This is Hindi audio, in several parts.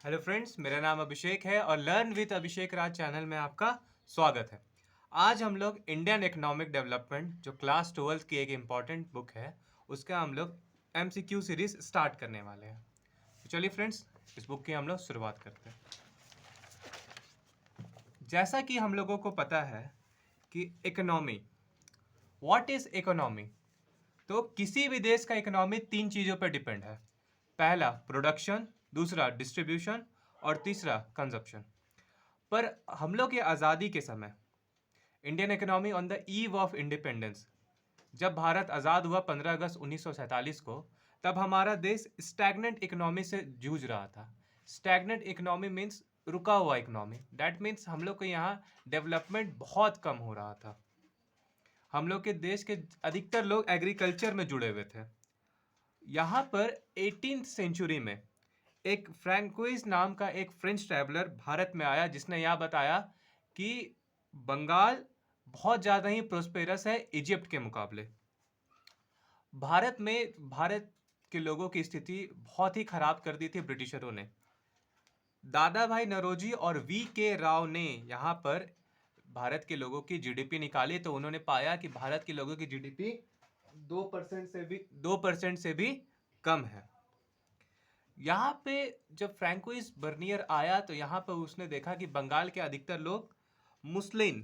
हेलो फ्रेंड्स, मेरा नाम अभिषेक है और learn with Abhishek Raj channel में आपका स्वागत है। आज हम लोग इंडियन इकोनॉमिक डेवलपमेंट जो क्लास 12 की एक इम्पॉर्टेंट बुक है उसका हम लोग एमसीक्यू सीरीज स्टार्ट करने वाले हैं। तो चलिए फ्रेंड्स, इस बुक की हम लोग शुरुआत करते हैं। जैसा कि हम लोगों को पता है कि इकोनॉमी, व्हाट इज इकोनॉमी? तो किसी भी देश का इकोनॉमी तीन चीज़ों पर डिपेंड है। पहला प्रोडक्शन, दूसरा डिस्ट्रीब्यूशन और तीसरा कंजप्शन। पर हम लोग के आज़ादी के समय Indian economy on the eve of independence, जब भारत आज़ाद हुआ 15 अगस्त 1947 को, तब हमारा देश स्टैग्नेंट इकोनॉमी से जूझ रहा था। स्टैग्नेंट इकोनॉमी मीन्स रुका हुआ इकोनॉमी। दैट मीन्स हम लोग के यहाँ डेवलपमेंट बहुत कम हो रहा था। हम लोग के देश के अधिकतर लोग एग्रीकल्चर में जुड़े हुए थे। यहाँ पर 18th सेंचुरी में एक फ्रैंकोइस नाम का एक फ्रेंच ट्रैवलर भारत में आया, जिसने यह बताया कि बंगाल बहुत ज़्यादा ही प्रोस्पेरस है इजिप्ट के मुकाबले। भारत के लोगों की स्थिति बहुत ही खराब कर दी थी ब्रिटिशरों ने। दादा भाई नौरोजी और वी के राव ने यहाँ पर भारत के लोगों की जीडीपी निकाली, तो उन्होंने पाया कि भारत के लोगों की जीडीपी 2% से भी कम है। यहाँ पे जब फ्रैंकोइस बर्नियर आया तो यहाँ पर उसने देखा कि बंगाल के अधिकतर लोग मुस्लिन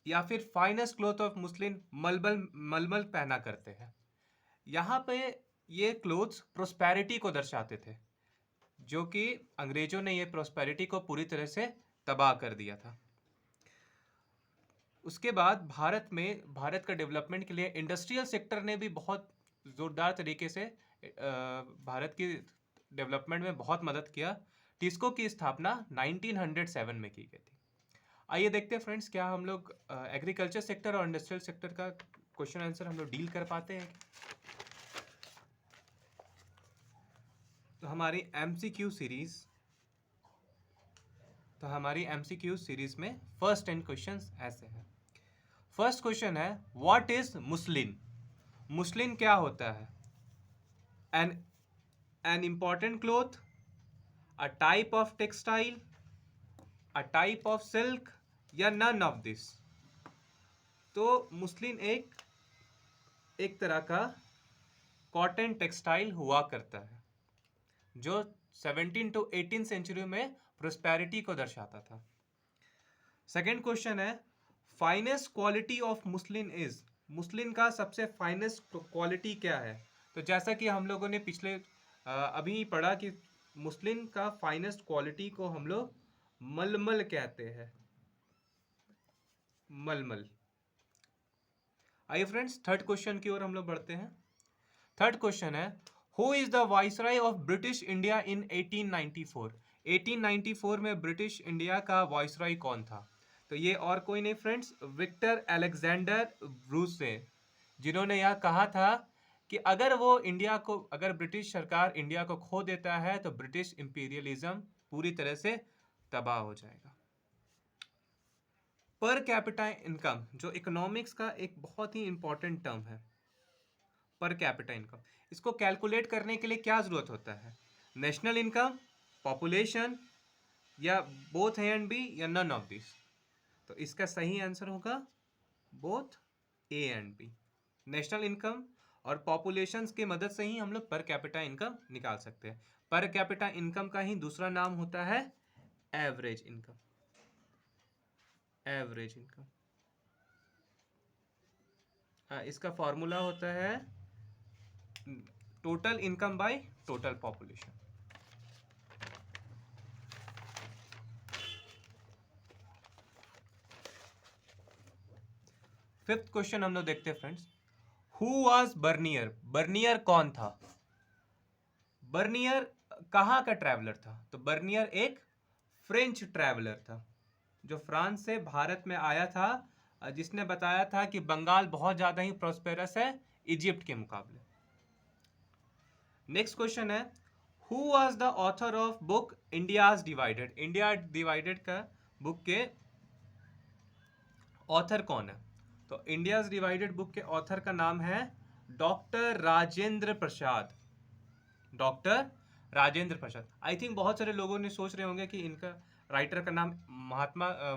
या फिर फाइनेस्ट क्लोथ ऑफ मुस्लिन मलमल पहना करते हैं। यहाँ पे ये क्लोथ्स प्रोस्पेरिटी को दर्शाते थे, जो कि अंग्रेजों ने ये प्रोस्पेरिटी को पूरी तरह से तबाह कर दिया था। उसके बाद भारत का डेवलपमेंट के लिए इंडस्ट्रियल सेक्टर ने भी बहुत ज़ोरदार तरीके से भारत की डेवलपमेंट में बहुत मदद किया। टिस्को की स्थापना 1907 में की गई थी। आइए देखते हैं फ्रेंड्स, क्या हम लोग एग्रीकल्चर सेक्टर और इंडस्ट्रियल सेक्टर का क्वेश्चन आंसर हम लोग डील कर पाते हैं। तो हमारी एमसीक्यू सीरीज में फर्स्ट 10 क्वेश्चंस ऐसे हैं। फर्स्ट क्वेश्चन है, व्हाट इज मुस्लिन? मुस्लिन क्या होता है? An important cloth, a type of textile, a type of silk या नन ऑफ दिस? तो मुस्लिन एक तरह का कॉटन टेक्सटाइल हुआ करता है, जो 17 to 18 सेंचुरी में प्रोस्पेरिटी को दर्शाता था। सेकेंड क्वेश्चन है, finest quality of muslin is? Muslin का सबसे फाइनेस्ट क्वालिटी क्या है? तो जैसा कि हम लोगों ने अभी पढ़ा कि मुस्लिन का फाइनेस्ट क्वालिटी को हम लोग मलमल कहते हैं। मलमल। आइए फ्रेंड्स, थर्ड क्वेश्चन की ओर हम लोग बढ़ते हैं। थर्ड क्वेश्चन है, who is the viceroy of British India in 1894? 1894 में ब्रिटिश इंडिया का वाइसराय कौन था? तो ये और कोई नहीं फ्रेंड्स, विक्टर अलेक्जेंडर ब्रूसे, जिन्होंने यह कहा था कि अगर ब्रिटिश सरकार इंडिया को खो देता है तो ब्रिटिश इंपीरियलिज्म पूरी तरह से तबाह हो जाएगा। पर कैपिटा इनकम, जो इकोनॉमिक्स का एक बहुत ही इंपॉर्टेंट टर्म है, पर कैपिटा इनकम, इसको कैलकुलेट करने के लिए क्या ज़रूरत होता है? नेशनल इनकम, पॉपुलेशन, या बोथ ए एंड बी, या नन ऑफ दिस? तो इसका सही आंसर होगा both A and B. National income और पॉपुलेशंस की मदद से ही हम लोग पर कैपिटा इनकम निकाल सकते हैं। पर कैपिटा इनकम का ही दूसरा नाम होता है एवरेज इनकम। एवरेज इनकम, इसका फॉर्मूला होता है total income by total population. Fifth question हम लोग देखते हैं friends, who was Bernier? Bernier कौन था? बर्नियर कहाँ का ट्रैवलर था? तो बर्नियर एक फ्रेंच ट्रैवलर था, जो फ्रांस से भारत में आया था, जिसने बताया था कि बंगाल बहुत ज़्यादा ही प्रोस्पेरस है इजिप्ट के मुकाबले। नेक्स्ट क्वेश्चन है, who was the author of book India's divided? India divided का बुक के ऑथर कौन है? तो इंडियाज डिवाइडेड बुक के ऑथर का नाम है doctor Rajendra Prasad. Doctor Rajendra Prasad. I think बहुत सारे लोगों ने सोच रहे होंगे कि इनका राइटर का नाम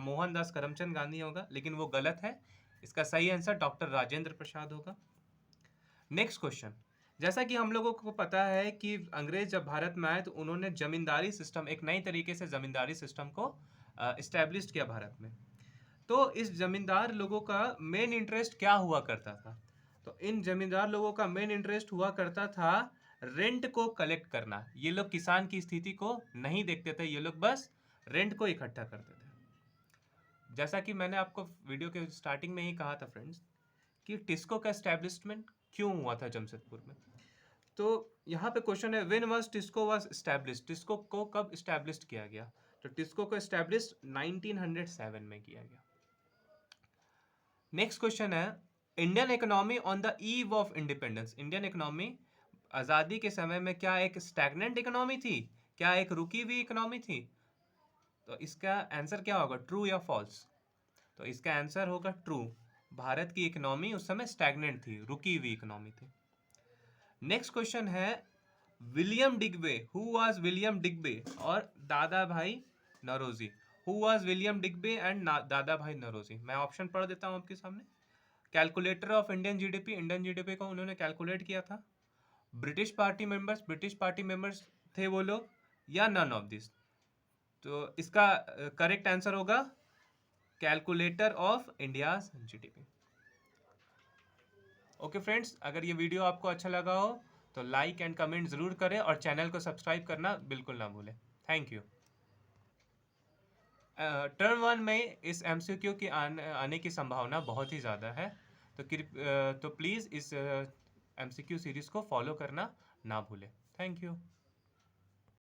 मोहनदास करमचंद गांधी होगा, लेकिन वो गलत है। इसका सही आंसर डॉक्टर राजेंद्र प्रसाद होगा। नेक्स्ट क्वेश्चन, जैसा कि हम लोगों को पता है कि अंग्रेज जब भारत में आए तो उन्होंने जमींदारी सिस्टम, एक नई तरीके से जमींदारी सिस्टम को इस्टेब्लिश किया भारत में। तो इस जमींदार लोगों का मेन इंटरेस्ट क्या हुआ करता था? तो इन जमींदार लोगों का मेन इंटरेस्ट हुआ करता था रेंट को कलेक्ट करना। ये लोग किसान की स्थिति को नहीं देखते थे, ये लोग बस रेंट को इकट्ठा करते थे। जैसा कि मैंने आपको वीडियो के स्टार्टिंग में ही कहा था फ्रेंड्स, कि टिस्को का एस्टेब्लिशमेंट क्यों हुआ था जमशेदपुर में। तो यहाँ पे क्वेश्चन है, when was TISCO was established? TISCO को कब एस्टैब्लिश्ड किया गया? तो टिस्को को एस्टैब्लिश्ड 1907 में किया गया। नेक्स्ट क्वेश्चन है, Indian economy on the eve of independence. Indian economy आज़ादी के समय में क्या एक स्टैग्नेंट इकोनॉमी थी, क्या एक रुकी हुई इकोनॉमी थी? तो इसका आंसर क्या होगा, ट्रू या फॉल्स? तो इसका आंसर होगा ट्रू। भारत की इकोनॉमी उस समय स्टैग्नेंट थी, रुकी हुई इकोनॉमी थी। नेक्स्ट क्वेश्चन है, William Digby, who was William Digby और Dadabhai Naoroji? Who was William Digby and Dadabhai Naoroji? मैं ऑप्शन पढ़ देता हूं आपके सामने। Calculator of Indian GDP, Indian GDP को उन्होंने कैलकुलेट किया था। ब्रिटिश पार्टी मेंबर्स थे वो लोग, या नन ऑफ दिस? तो इसका करेक्ट आंसर होगा calculator of India's GDP. Okay friends, अगर ये वीडियो आपको अच्छा लगा हो तो लाइक एंड कमेंट ज़रूर करें और चैनल को सब्सक्राइब करना बिल्कुल ना भूलें। Thank you. टर्म 1 में इस एमसीक्यू की आने की संभावना बहुत ही ज़्यादा है, तो प्लीज़ इस एमसीक्यू सीरीज़ को फॉलो करना ना भूलें। Thank you.